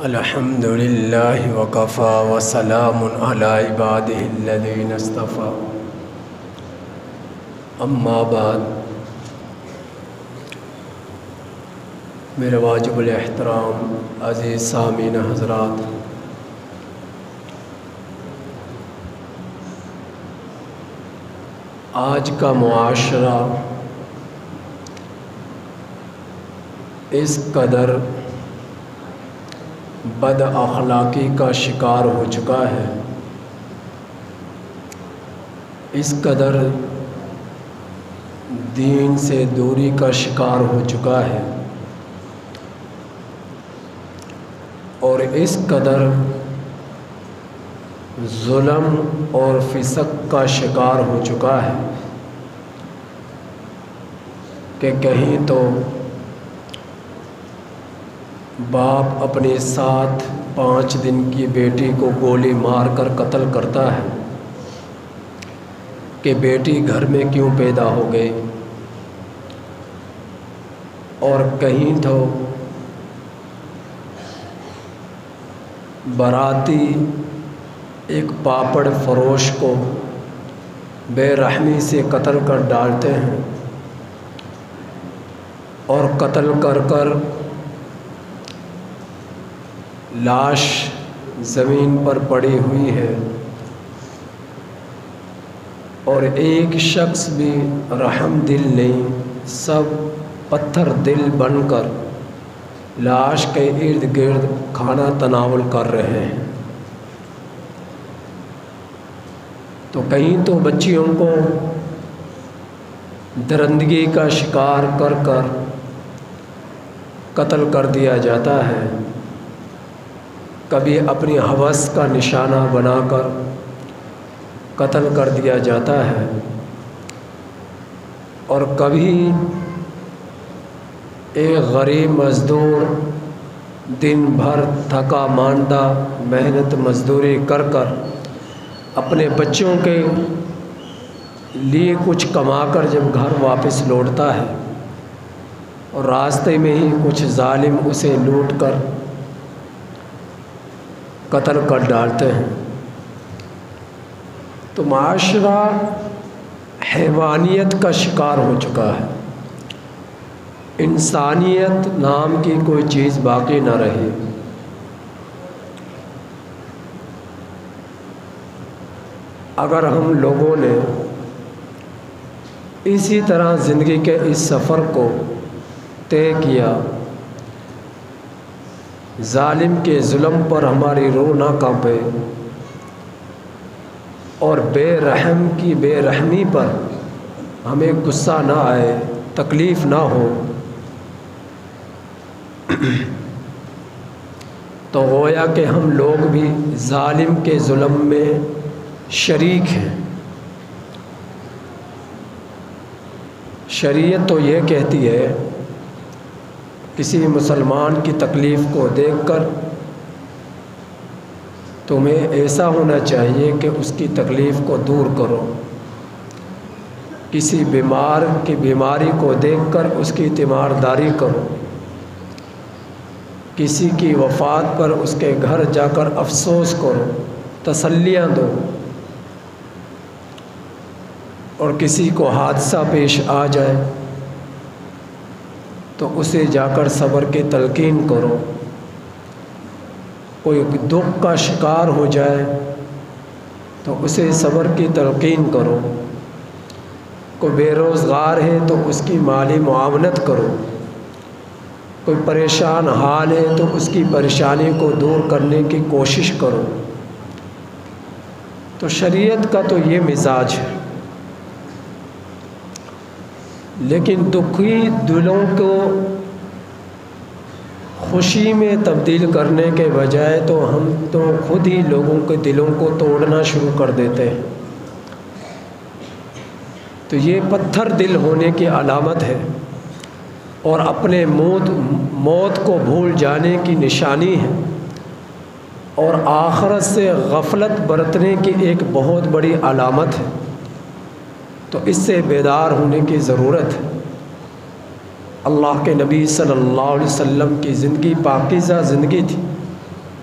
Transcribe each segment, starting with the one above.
الحمد للہ وکفا وسلام علی عبادہ الذین اصطفیٰ اما بعد۔ میرے واجب الاحترام عزیز سامعین حضرات، آج کا معاشرہ اس قدر بد اخلاقی کا شکار ہو چکا ہے، اس قدر دین سے دوری کا شکار ہو چکا ہے، اور اس قدر ظلم اور فسق کا شکار ہو چکا ہے کہ کہیں تو باپ اپنے ساتھ 5 دن کی بیٹی کو گولی مار کر قتل کرتا ہے کہ بیٹی گھر میں کیوں پیدا ہو گئی، اور کہیں تو باراتی ایک پاپڑ فروش کو بے رحمی سے قتل کر ڈالتے ہیں، اور قتل کر کر لاش زمین پر پڑی ہوئی ہے، اور ایک شخص بھی رحم دل نہیں، سب پتھر دل بن کر لاش کے ارد گرد کھانا تناول کر رہے ہیں۔ تو کہیں تو بچیوں کو درندگی کا شکار کر کر قتل کر دیا جاتا ہے، کبھی اپنی ہوس کا نشانہ بنا کر قتل کر دیا جاتا ہے، اور کبھی ایک غریب مزدور دن بھر تھکا ماندہ محنت مزدوری کر کر اپنے بچوں کے لیے کچھ کما کر جب گھر واپس لوٹتا ہے، اور راستے میں ہی کچھ ظالم اسے لوٹ کر قتل کر ڈالتے ہیں، تو معاشرہ حیوانیت کا شکار ہو چکا ہے، انسانیت نام کی کوئی چیز باقی نہ رہی۔ اگر ہم لوگوں نے اسی طرح زندگی کے اس سفر کو طے کیا، ظالم کے ظلم پر ہماری روح نہ کانپے، اور بے رحم کی بے رحمی پر ہمیں غصہ نہ آئے، تکلیف نہ ہو، تو گویا کہ ہم لوگ بھی ظالم کے ظلم میں شریک ہیں۔ شریعت تو یہ کہتی ہے کسی مسلمان کی تکلیف کو دیکھ کر تمہیں ایسا ہونا چاہیے کہ اس کی تکلیف کو دور کرو، کسی بیمار کی بیماری کو دیکھ کر اس کی تیمارداری کرو، کسی کی وفات پر اس کے گھر جا کر افسوس کرو، تسلیاں دو، اور کسی کو حادثہ پیش آ جائے تو اسے جا کر صبر کی تلقین کرو، کوئی دکھ کا شکار ہو جائے تو اسے صبر کی تلقین کرو، کوئی بے روزگار ہے تو اس کی مالی معاونت کرو، کوئی پریشان حال ہے تو اس کی پریشانی کو دور کرنے کی کوشش کرو۔ تو شریعت کا تو یہ مزاج ہے، لیکن دکھی دلوں کو خوشی میں تبدیل کرنے کے بجائے تو ہم تو خود ہی لوگوں کے دلوں کو توڑنا شروع کر دیتے ہیں، تو یہ پتھر دل ہونے کی علامت ہے، اور اپنے موت کو بھول جانے کی نشانی ہے، اور آخرت سے غفلت برتنے کی ایک بہت بڑی علامت ہے، تو اس سے بیدار ہونے کی ضرورت ہے۔ اللہ کے نبی صلی اللہ علیہ وسلم کی زندگی پاکیزہ زندگی تھی،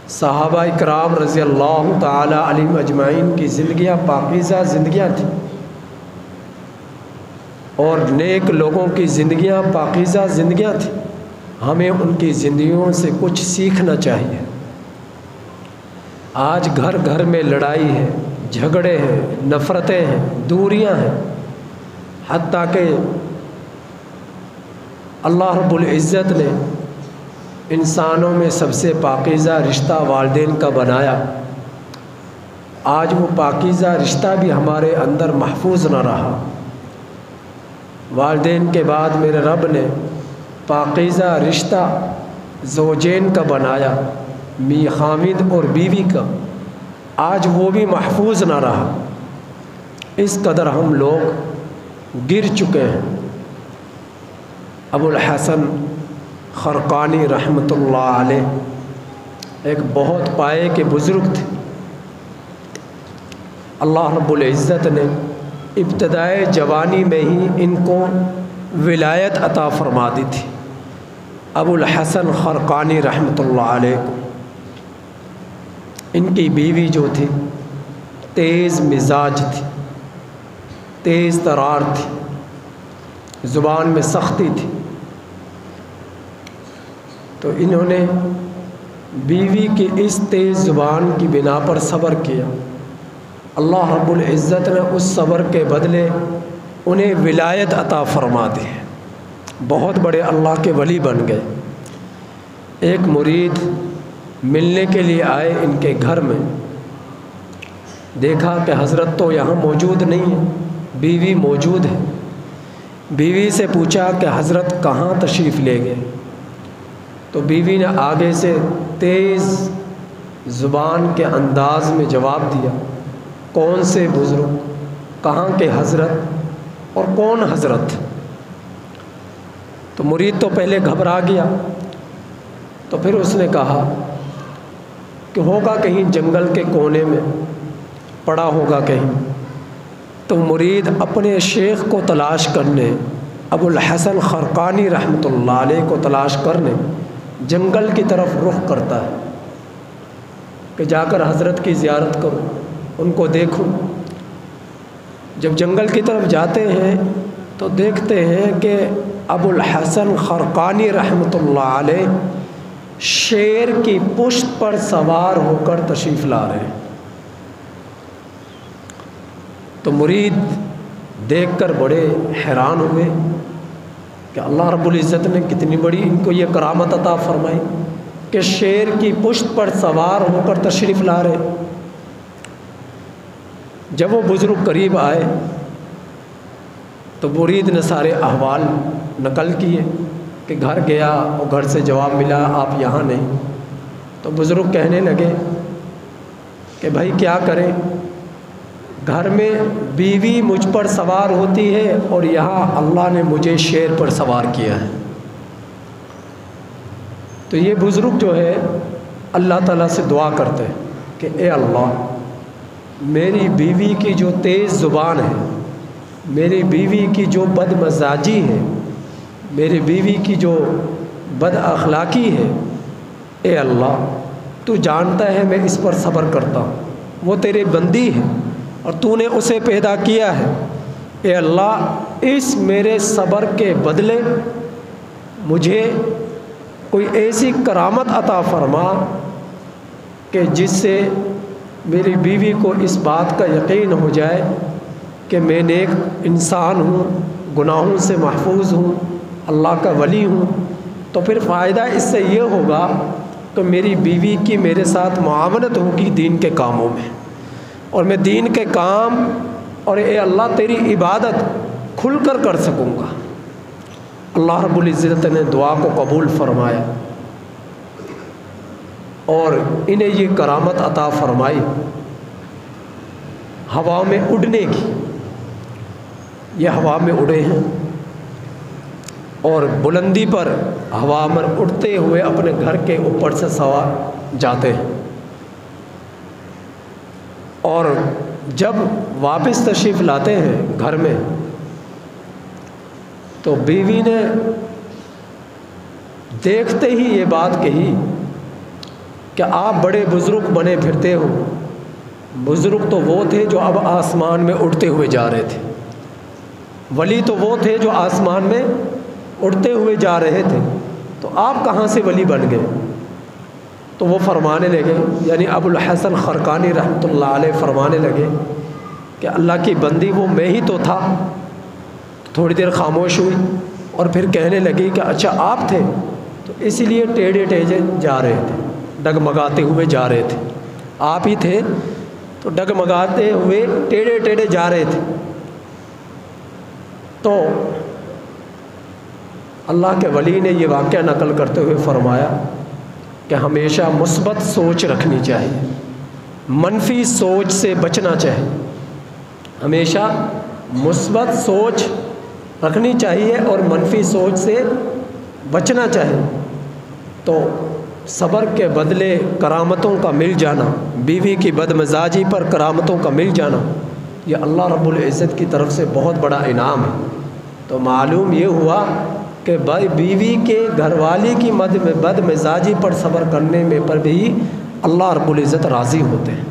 صحابہ اکرام رضی اللہ تعالی علیہم اجمعین کی زندگیاں پاکیزہ زندگیاں تھیں، اور نیک لوگوں کی زندگیاں پاکیزہ زندگیاں تھیں۔ ہمیں ان کی زندگیوں سے کچھ سیکھنا چاہیے۔ آج گھر گھر میں لڑائی ہے، جھگڑے ہیں، نفرتیں ہیں، دوریاں ہیں، حتیٰ کہ اللہ رب العزت نے انسانوں میں سب سے پاکیزہ رشتہ والدین کا بنایا۔ آج وہ پاکیزہ رشتہ بھی ہمارے اندر محفوظ نہ رہا۔ والدین کے بعد میرے رب نے پاکیزہ رشتہ زوجین کا بنایا، خاوند اور بیوی کا۔ آج وہ بھی محفوظ نہ رہا۔ اس قدر ہم لوگ گر چکے ہیں۔ ابو الحسن خرقانی رحمۃ اللہ علیہ ایک بہت پائے کے بزرگ تھے۔ اللہ رب العزت نے ابتدائے جوانی میں ہی ان کو ولایت عطا فرما دی تھی۔ ابو الحسن خرقانی رحمۃ اللہ علیہ کو ان کی بیوی جو تھی تیز مزاج تھی، تیز ترار تھی، زبان میں سختی تھی۔ تو انہوں نے بیوی کی اس تیز زبان کی بنا پر صبر کیا۔ اللہ رب العزت نے اس صبر کے بدلے انہیں ولایت عطا فرما دی، بہت بڑے اللہ کے ولی بن گئے۔ ایک مرید ملنے کے لیے آئے ان کے گھر میں، دیکھا کہ حضرت تو یہاں موجود نہیں ہے، بیوی موجود ہے۔ بیوی سے پوچھا کہ حضرت کہاں تشریف لے گئے؟ تو بیوی نے آگے سے تیز زبان کے انداز میں جواب دیا، کون سے بزرگ، کہاں کے حضرت، اور کون حضرت؟ تو مرید تو پہلے گھبرا گیا، تو پھر اس نے کہا کہ ہوگا کہیں جنگل کے کونے میں پڑا ہوگا کہیں۔ تو مرید اپنے شیخ کو تلاش کرنے، ابو الحسن خرقانی رحمۃ اللہ علیہ کو تلاش کرنے جنگل کی طرف رخ کرتا ہے کہ جا کر حضرت کی زیارت کروں، ان کو دیکھوں۔ جب جنگل کی طرف جاتے ہیں تو دیکھتے ہیں کہ ابو الحسن خرقانی رحمۃ اللہ علیہ شیر کی پشت پر سوار ہو کر تشریف لا رہے ہیں۔ تو مرید دیکھ کر بڑے حیران ہوئے کہ اللہ رب العزت نے کتنی بڑی ان کو یہ کرامت عطا فرمائی کہ شیر کی پشت پر سوار ہو کر تشریف لا رہے۔ جب وہ بزرگ قریب آئے تو مرید نے سارے احوال نقل کیے کہ گھر گیا اور گھر سے جواب ملا آپ یہاں نہیں۔ تو بزرگ کہنے لگے کہ بھائی کیا کریں، گھر میں بیوی مجھ پر سوار ہوتی ہے اور یہاں اللہ نے مجھے شیر پر سوار کیا ہے۔ تو یہ بزرگ جو ہے اللہ تعالیٰ سے دعا کرتے ہیں کہ اے اللہ، میری بیوی کی جو تیز زبان ہے، میری بیوی کی جو بد مزاجی ہے، میری بیوی کی جو بد اخلاقی ہے، اے اللہ تو جانتا ہے میں اس پر صبر کرتا ہوں، وہ تیرے بندی ہے اور تو نے اسے پیدا کیا ہے۔ اے اللہ اس میرے صبر کے بدلے مجھے کوئی ایسی کرامت عطا فرما کہ جس سے میری بیوی کو اس بات کا یقین ہو جائے کہ میں نیک انسان ہوں، گناہوں سے محفوظ ہوں، اللہ کا ولی ہوں۔ تو پھر فائدہ اس سے یہ ہوگا کہ میری بیوی کی میرے ساتھ معاونت ہوگی دین کے کاموں میں، اور میں دین کے کام اور اے اللہ تیری عبادت کھل کر کر سکوں گا۔ اللہ رب العزت نے دعا کو قبول فرمایا اور انہیں یہ کرامت عطا فرمائی ہوا میں اڑنے کی۔ یہ ہوا میں اڑے ہیں اور بلندی پر ہوا میں اڑتے ہوئے اپنے گھر کے اوپر سے سوار جاتے ہیں، اور جب واپس تشریف لاتے ہیں گھر میں تو بیوی نے دیکھتے ہی یہ بات کہی کہ آپ بڑے بزرگ بنے پھرتے ہو۔ بزرگ تو وہ تھے جو اب آسمان میں اڑتے ہوئے جا رہے تھے، ولی تو وہ تھے جو آسمان میں اڑتے ہوئے جا رہے تھے، تو آپ کہاں سے ولی بن گئے؟ تو وہ فرمانے لگے، یعنی ابو الحسن خرقانی رحمۃ اللہ علیہ فرمانے لگے کہ اللہ کی بندی وہ میں ہی تو تھا۔ تھوڑی دیر خاموش ہوئی اور پھر کہنے لگی کہ اچھا آپ تھے، تو اسی لیے ٹیڑھے ٹیڑھے جا رہے تھے، ڈگمگاتے ہوئے جا رہے تھے۔ آپ ہی تھے تو ڈگمگاتے ہوئے ٹیڑھے ٹیڑھے جا رہے تھے۔ تو اللہ کے ولی نے یہ واقعہ نقل کرتے ہوئے فرمایا کہ ہمیشہ مثبت سوچ رکھنی چاہیے، منفی سوچ سے بچنا چاہیے۔ ہمیشہ مثبت سوچ رکھنی چاہیے اور منفی سوچ سے بچنا چاہیے۔ تو صبر کے بدلے کرامتوں کا مل جانا، بیوی کی بدمزاجی پر کرامتوں کا مل جانا، یہ اللہ رب العزت کی طرف سے بہت بڑا انعام ہے۔ تو معلوم یہ ہوا کہ بیوی کے گھر والی کی بدمزاجی پر صبر کرنے میں پر بھی اللہ رب العزت راضی ہوتے ہیں۔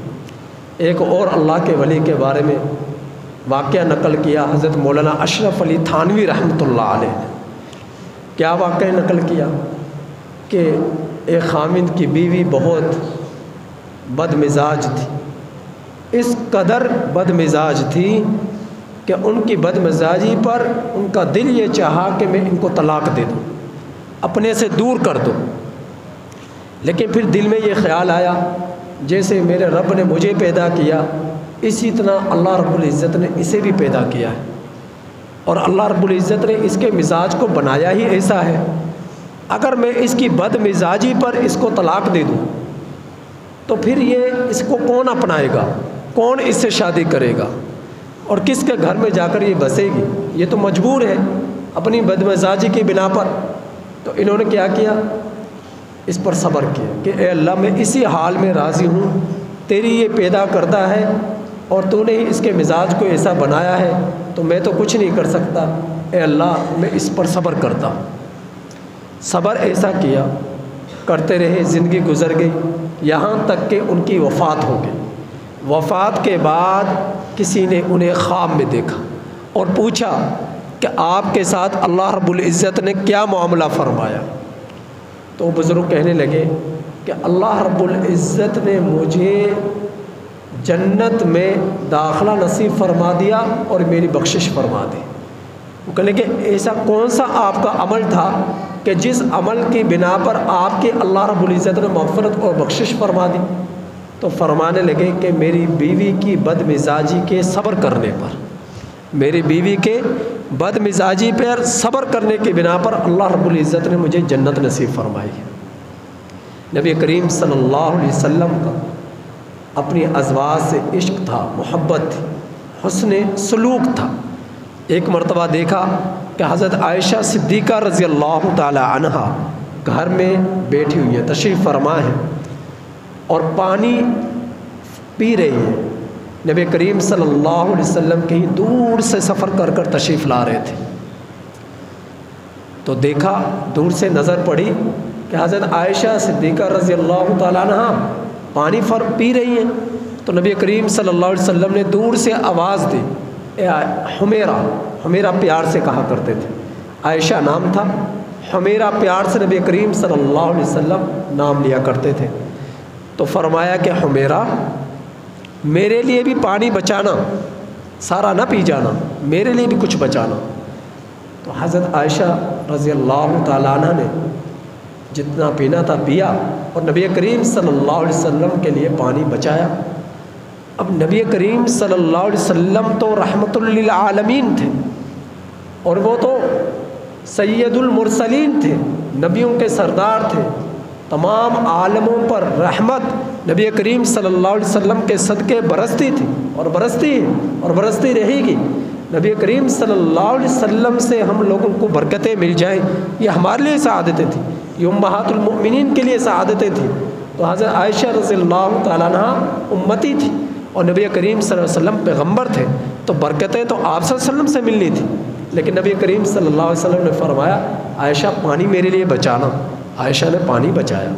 ایک اور اللہ کے ولی کے بارے میں واقعہ نقل کیا حضرت مولانا اشرف علی تھانوی رحمۃ اللہ علیہ نے۔ کیا واقعہ نقل کیا کہ ایک خاوند کی بیوی بہت بد مزاج تھی، اس قدر بد مزاج تھی کہ ان کی بد مزاجی پر ان کا دل یہ چاہا کہ میں ان کو طلاق دے دوں، اپنے سے دور کر دوں۔ لیکن پھر دل میں یہ خیال آیا جیسے میرے رب نے مجھے پیدا کیا اسی طرح اللہ رب العزت نے اسے بھی پیدا کیا ہے، اور اللہ رب العزت نے اس کے مزاج کو بنایا ہی ایسا ہے، اگر میں اس کی بد مزاجی پر اس کو طلاق دے دوں تو پھر یہ اس کو کون اپنائے گا، کون اس سے شادی کرے گا، اور کس کے گھر میں جا کر یہ بسے گی؟ یہ تو مجبور ہے اپنی بد مزاجی کی بنا پر۔ تو انہوں نے کیا کیا؟ اس پر صبر کیا کہ اے اللہ میں اسی حال میں راضی ہوں، تیری یہ پیدا کرتا ہے اور تو نے ہی اس کے مزاج کو ایسا بنایا ہے، تو میں تو کچھ نہیں کر سکتا، اے اللہ میں اس پر صبر کرتا ہوں۔ صبر ایسا کیا، کرتے رہے، زندگی گزر گئی، یہاں تک کہ ان کی وفات ہو گئی۔ وفات کے بعد کسی نے انہیں خواب میں دیکھا اور پوچھا کہ آپ کے ساتھ اللہ رب العزت نے کیا معاملہ فرمایا؟ تو بزرگ کہنے لگے کہ اللہ رب العزت نے مجھے جنت میں داخلہ نصیب فرما دیا اور میری بخشش فرما دی۔ وہ کہنے کہ ایسا کون سا آپ کا عمل تھا کہ جس عمل کی بنا پر آپ کے اللہ رب العزت نے مغفرت اور بخشش فرما دی؟ تو فرمانے لگے کہ میری بیوی کی بد مزاجی کے صبر کرنے پر، میری بیوی کے بد مزاجی پر صبر کرنے کی بنا پر اللہ رب العزت نے مجھے جنت نصیب فرمائی ہے۔ نبی کریم صلی اللہ علیہ وسلم کا اپنی ازواج سے عشق تھا، محبت تھی، حسن سلوک تھا۔ ایک مرتبہ دیکھا کہ حضرت عائشہ صدیقہ رضی اللہ تعالی عنہا گھر میں بیٹھی ہوئی ہے، تشریف فرما ہے اور پانی پی رہی ہے۔ نبی کریم صلی اللہ علیہ وسلم کہیں دور سے سفر کر کر تشریف لا رہے تھے، تو دیکھا، دور سے نظر پڑی کہ حضرت عائشہ صدیقہ رضی اللہ تعالیٰ عنہا پانی پی رہی ہیں۔ تو نبی کریم صلی اللہ علیہ وسلم نے دور سے آواز دی، اے حمیرہ، حمیرہ پیار سے کہا کرتے تھے، عائشہ نام تھا، حمیرہ پیار سے نبی کریم صلی اللہ علیہ وسلم نام لیا کرتے تھے۔ تو فرمایا کہ حمیرہ میرے لیے بھی پانی بچانا، سارا نہ پی جانا، میرے لیے بھی کچھ بچانا۔ تو حضرت عائشہ رضی اللہ تعالیٰ عنہ نے جتنا پینا تھا پیا اور نبی کریم صلی اللہ علیہ وسلم کے لیے پانی بچایا۔ اب نبی کریم صلی اللہ علیہ وسلم تو رحمت للعالمین تھے، اور وہ تو سید المرسلین تھے، نبیوں کے سردار تھے، تمام عالموں پر رحمت نبی کریم صلی اللہ علیہ وسلم کے صدقے برستی تھی اور برستی ہے اور برستی رہے گی۔ نبی کریم صلی اللہ علیہ وسلم سے ہم لوگوں کو برکتیں مل جائیں، یہ ہمارے لیے سعادتیں تھیں، یہ امہات المؤمنین کے لیے سعادتیں تھیں۔ تو حضرت عائشہ رضی اللہ تعالیٰ عنہ امتی تھی اور نبی کریم صلی اللہ علیہ وسلم پیغمبر تھے، تو برکتیں تو آپ صلی اللہ علیہ وسلم سے ملنی تھی، لیکن نبی کریم صلی اللہ علیہ وسلم نے فرمایا عائشہ پانی میرے لیے بچانا۔ عائشہ نے پانی بچایا،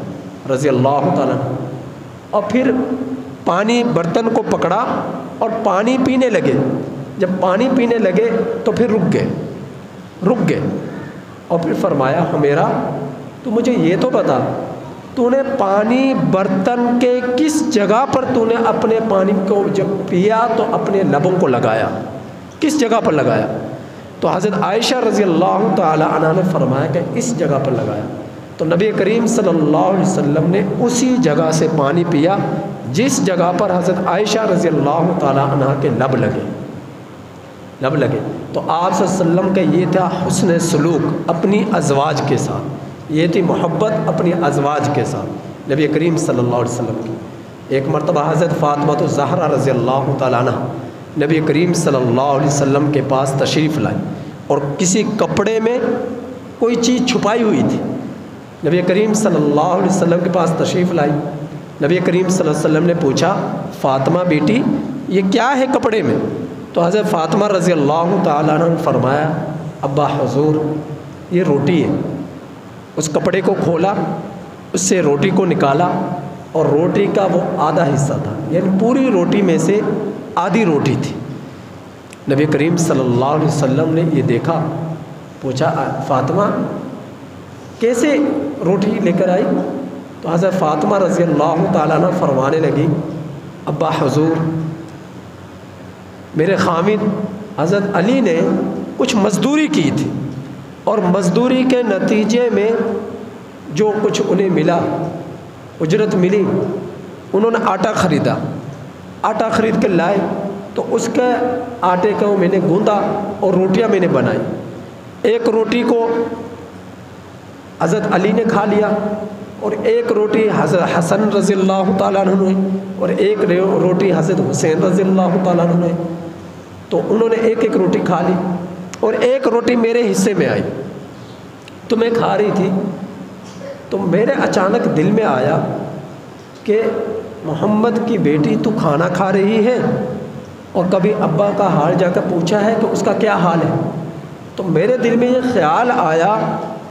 رضی اللہ تعالیٰ عنہ، اور پھر پانی برتن کو پکڑا اور پانی پینے لگے۔ جب پانی پینے لگے تو پھر رک گئے اور پھر فرمایا حمیرہ تو مجھے یہ تو بتا، تو نے پانی برتن کے کس جگہ پر تو نے اپنے پانی کو جب پیا تو اپنے لبوں کو لگایا، کس جگہ پر لگایا؟ تو حضرت عائشہ رضی اللہ تعالی عنہ نے فرمایا کہ اس جگہ پر لگایا۔ تو نبی کریم صلی اللہ علیہ وسلم نے اسی جگہ سے پانی پیا جس جگہ پر حضرت عائشہ رضی اللہ تعالی عنہ کے لب لگے۔ تو آپ صلی اللہ علیہ وسلم کا یہ تھا حسن سلوک اپنی ازواج کے ساتھ، یہ تھی محبت اپنی ازواج کے ساتھ نبی کریم صلی اللہ علیہ وسلم کی۔ ایک مرتبہ حضرت فاطمہ الزہرا رضی اللہ تعالیٰ عنہ نبی کریم صلی اللہ علیہ وسلم کے پاس تشریف لائی اور کسی کپڑے میں کوئی چیز چھپائی ہوئی تھی۔ نبی کریم صلی اللہ علیہ وسلم کے پاس تشریف لائی، نبی کریم صلی اللہ علیہ وسلم نے پوچھا فاطمہ بیٹی یہ کیا ہے کپڑے میں؟ تو حضرت فاطمہ رضی اللہ تعالیٰ عنہ نے فرمایا ابا حضور یہ روٹی ہے۔ اس کپڑے کو کھولا، اس سے روٹی کو نکالا اور روٹی کا وہ آدھا حصہ تھا، یعنی پوری روٹی میں سے آدھی روٹی تھی۔ نبی کریم صلی اللہ علیہ وسلم نے یہ دیکھا، پوچھا فاطمہ کیسے روٹی لے کر آئی؟ تو حضرت فاطمہ رضی اللہ تعالیٰ عنہ فرمانے لگی ابا حضور میرے خامد حضرت علی نے کچھ مزدوری کی تھی اور مزدوری کے نتیجے میں جو کچھ انہیں ملا، اجرت ملی، انہوں نے آٹا خریدا، آٹا خرید کے لائے تو اس کے آٹے کو میں نے گوندا اور روٹیاں میں نے بنائی۔ ایک روٹی کو حضرت علی نے کھا لیا اور ایک روٹی حضرت حسن رضی اللہ تعالیٰ عنہ نے اور ایک روٹی حضرت حسین رضی اللہ تعالیٰ عنہ نے، تو انہوں نے ایک ایک روٹی کھا لی اور ایک روٹی میرے حصے میں آئی تو میں کھا رہی تھی، تو میرے اچانک دل میں آیا کہ محمد کی بیٹی تو کھانا کھا رہی ہے اور کبھی ابا کا حال جا کر پوچھا ہے کہ اس کا کیا حال ہے؟ تو میرے دل میں یہ خیال آیا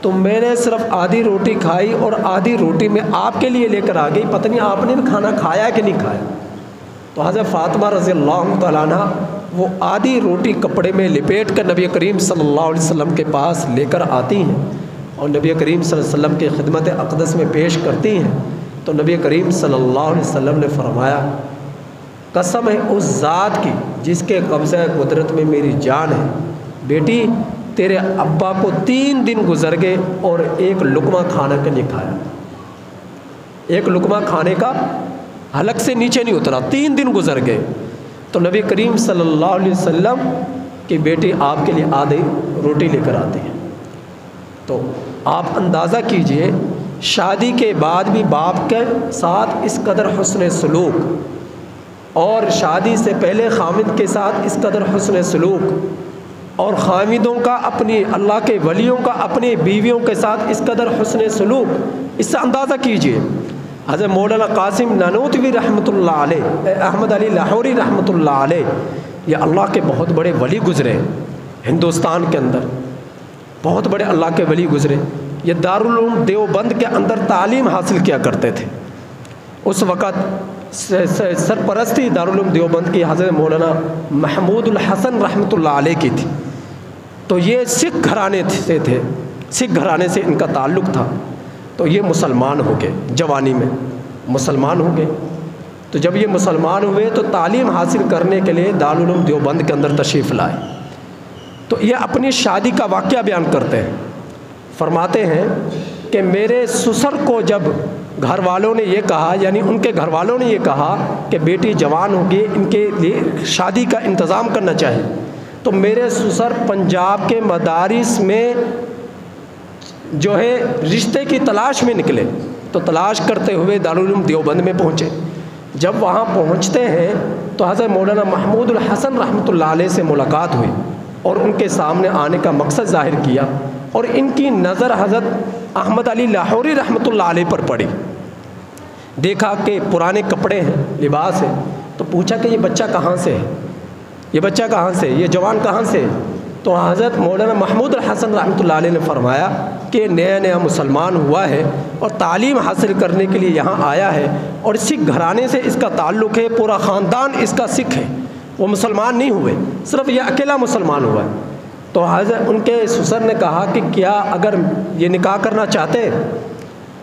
تو میں نے صرف آدھی روٹی کھائی اور آدھی روٹی میں آپ کے لیے لے کر آ گئی، پتہ نہیں آپ نے بھی کھانا کھایا کہ نہیں کھایا۔ تو حضرت فاطمہ رضی اللہ تعالیٰ عنہ وہ آدھی روٹی کپڑے میں لپیٹ کر نبی کریم صلی اللہ علیہ وسلم کے پاس لے کر آتی ہیں اور نبی کریم صلی اللہ علیہ وسلم کی خدمت اقدس میں پیش کرتی ہیں۔ تو نبی کریم صلی اللہ علیہ وسلم نے فرمایا قسم ہے اس ذات کی جس کے قبضہ قدرت میں میری جان ہے، بیٹی تیرے ابا کو 3 دن گزر گئے اور ایک لقمہ کھانا کا نہیں کھایا، ایک لقمہ کھانے کا حلق سے نیچے نہیں اترا، 3 دن گزر گئے۔ تو نبی کریم صلی اللہ علیہ وسلم کی بیٹی آپ کے لیے آدھی روٹی لے کر آتے ہیں۔ تو آپ اندازہ کیجئے شادی کے بعد بھی باپ کے ساتھ اس قدر حسن سلوک اور شادی سے پہلے خامد کے ساتھ اس قدر حسن سلوک اور خامدوں کا اپنی اللہ کے ولیوں کا اپنی بیویوں کے ساتھ اس قدر حسن سلوک، اس سے اندازہ کیجئے حضرت مولانا قاسم نانوتوی رحمۃ اللہ علیہ، احمد علی لاہوری رحمۃ اللہ علیہ، یہ اللہ کے بہت بڑے ولی گزرے ہندوستان کے اندر، بہت بڑے اللہ کے ولی گزرے۔ یہ دارالعلوم دیوبند کے اندر تعلیم حاصل کیا کرتے تھے۔ اس وقت سرپرستی دارالعلوم دیوبند کی حضرت مولانا محمود الحسن رحمۃ اللہ علیہ کی تھی۔ تو یہ سکھ گھرانے سے تھے، سکھ گھرانے سے ان کا تعلق تھا۔ تو یہ مسلمان ہو گئے، جوانی میں مسلمان ہو گئے۔ تو جب یہ مسلمان ہوئے تو تعلیم حاصل کرنے کے لیے دارالعلوم دیوبند کے اندر تشریف لائے۔ تو یہ اپنی شادی کا واقعہ بیان کرتے ہیں، فرماتے ہیں کہ میرے سسر کو جب گھر والوں نے یہ کہا، یعنی ان کے گھر والوں نے یہ کہا کہ بیٹی جوان ہوگی، ان کے لیے شادی کا انتظام کرنا چاہیے، تو میرے سسر پنجاب کے مدارس میں جو ہے رشتے کی تلاش میں نکلے۔ تو تلاش کرتے ہوئے دارالعلوم دیوبند میں پہنچے۔ جب وہاں پہنچتے ہیں تو حضرت مولانا محمود الحسن رحمۃ اللہ علیہ سے ملاقات ہوئی اور ان کے سامنے آنے کا مقصد ظاہر کیا، اور ان کی نظر حضرت احمد علی لاہوری رحمۃ اللہ علیہ پر پڑی۔ دیکھا کہ پرانے کپڑے ہیں، لباس ہے، تو پوچھا کہ یہ بچہ کہاں سے ہے، یہ بچہ کہاں سے، یہ جوان کہاں سے ہے؟ تو حضرت مولانا محمود الحسن رحمۃ اللہ علیہ نے فرمایا کہ نیا نیا مسلمان ہوا ہے اور تعلیم حاصل کرنے کے لیے یہاں آیا ہے اور سکھ گھرانے سے اس کا تعلق ہے، پورا خاندان اس کا سکھ ہے، وہ مسلمان نہیں ہوئے، صرف یہ اکیلا مسلمان ہوا ہے۔ تو حضرت ان کے سسر نے کہا کہ کیا اگر یہ نکاح کرنا چاہتے؟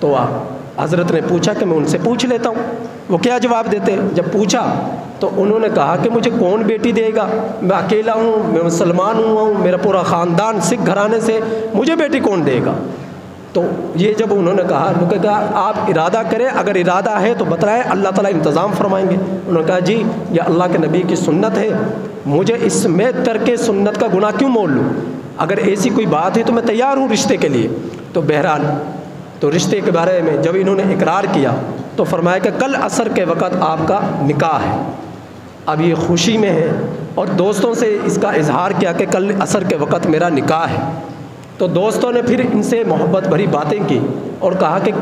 تو حضرت نے پوچھا کہ میں ان سے پوچھ لیتا ہوں وہ کیا جواب دیتے۔ جب پوچھا تو انہوں نے کہا کہ مجھے کون بیٹی دے گا، میں اکیلا ہوں، میں مسلمان ہوں، میرا پورا خاندان سکھ گھرانے سے، مجھے بیٹی کون دے گا؟ تو یہ جب انہوں نے کہا آپ ارادہ کریں، اگر ارادہ ہے تو بتلائیں، اللہ تعالیٰ انتظام فرمائیں گے۔ انہوں نے کہا جی یہ اللہ کے نبی کی سنت ہے، مجھے اس میں ترک سنت کا گناہ کیوں مول لوں، اگر ایسی کوئی بات ہے تو میں تیار ہوں رشتے کے لیے۔ تو بہرحال تو رشتے کے بارے میں جب انہوں نے اقرار کیا تو فرمایا کہ کل عصر کے وقت آپ کا نکاح ہے۔ اب یہ خوشی میں ہے اور دوستوں سے اس کا اظہار کیا کہ کل عصر کے وقت میرا نکاح ہے۔ تو دوستوں نے پھر ان سے محبت بھری باتیں کی اور کہا کہ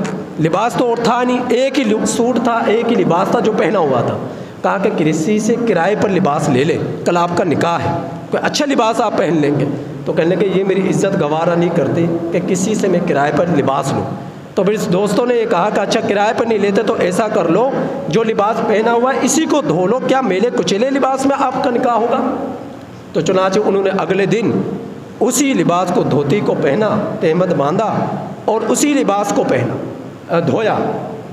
لباس تو اور تھا نہیں، ایک ہی سوٹ تھا، ایک ہی لباس تھا جو پہنا ہوا تھا۔ کہا کہ کسی سے کرائے پر لباس لے لیں، کل آپ کا نکاح ہے، کوئی اچھا لباس آپ پہن لیں گے۔ تو کہنے کہ یہ میری عزت گوارا نہیں کرتی کہ کسی سے میں کرائے پر لباس لوں۔ تو پھر دوستوں نے یہ کہا کہ اچھا کرائے پر نہیں لیتے تو ایسا کر لو جو لباس پہنا ہوا ہے اسی کو دھو لو، کیا میلے کچیلے لباس میں آپ کا نکاح ہوگا؟ تو چنانچہ انہوں نے اگلے دن اسی لباس کو دھوتی کو پہنا، تہمت باندھا اور اسی لباس کو پہنا، دھویا،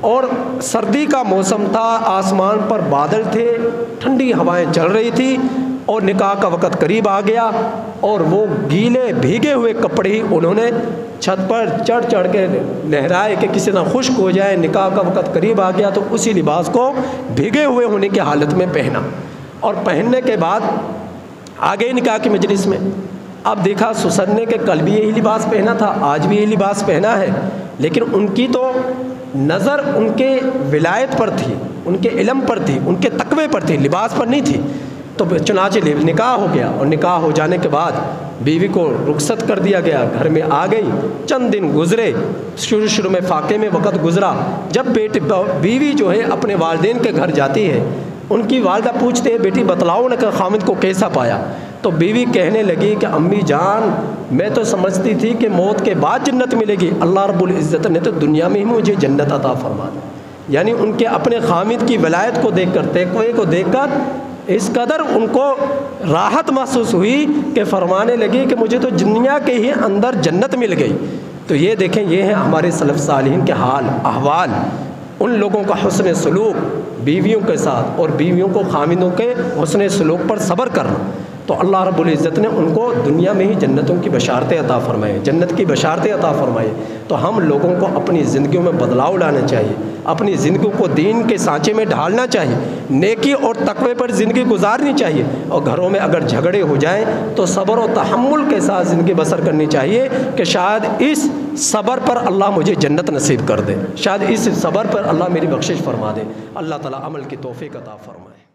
اور سردی کا موسم تھا، آسمان پر بادل تھے، ٹھنڈی ہوائیں چل رہی تھی اور نکاح کا وقت قریب آ گیا اور وہ گیلے بھیگے ہوئے کپڑے ہی انہوں نے چھت پر چڑھ چڑھ کے لہرائے کہ کسی نہ خشک ہو جائے، نکاح کا وقت قریب آ گیا تو اسی لباس کو بھیگے ہوئے ہونے کی حالت میں پہنا اور پہننے کے بعد آگے نکاح کی مجلس میں۔ اب دیکھا سسر نے کہ کل بھی یہی لباس پہنا تھا، آج بھی یہی لباس پہنا ہے، لیکن ان کی تو نظر ان کے ولایت پر تھی، ان کے علم پر تھی، ان کے تقوی پر تھی، لباس پر نہیں تھی۔ تو چنانچہ نکاح ہو گیا اور نکاح ہو جانے کے بعد بیوی کو رخصت کر دیا گیا، گھر میں آ گئی، چند دن گزرے، شروع میں فاقے میں وقت گزرا، جب بیوی جو ہے اپنے والدین کے گھر جاتی ہے، ان کی والدہ پوچھتے ہیں بیٹی بتلاؤ نہ کہ خامد کو کیسا پایا؟ تو بیوی کہنے لگی کہ امی جان میں تو سمجھتی تھی کہ موت کے بعد جنت ملے گی، اللہ رب العزت نے تو دنیا میں ہی مجھے جنت عطا فرما دی۔ یعنی ان کے اپنے خامد کی ولایت کو دیکھ کر، تقوی کو دیکھ کر اس قدر ان کو راحت محسوس ہوئی کہ فرمانے لگی کہ مجھے تو دنیا کے ہی اندر جنت مل گئی۔ تو یہ دیکھیں، یہ ہیں ہمارے سلف صالحین کے حال احوال، ان لوگوں کا حسن سلوک بیویوں کے ساتھ اور بیویوں کو خامدوں کے حسن سلوک پر صبر کرنا۔ تو اللہ رب العزت نے ان کو دنیا میں ہی جنتوں کی بشارتیں عطا فرمائے، جنت کی بشارتیں عطا فرمائے۔ تو ہم لوگوں کو اپنی زندگیوں میں بدلاؤ لانا چاہیے، اپنی زندگی کو دین کے سانچے میں ڈھالنا چاہیے، نیکی اور تقوی پر زندگی گزارنی چاہیے، اور گھروں میں اگر جھگڑے ہو جائیں تو صبر و تحمل کے ساتھ زندگی بسر کرنی چاہیے کہ شاید اس صبر پر اللہ مجھے جنت نصیب کر دے، شاید اس صبر پر اللہ میری بخشش فرما دے۔ اللہ تعالیٰ عمل کی توفیق عطا فرمائے۔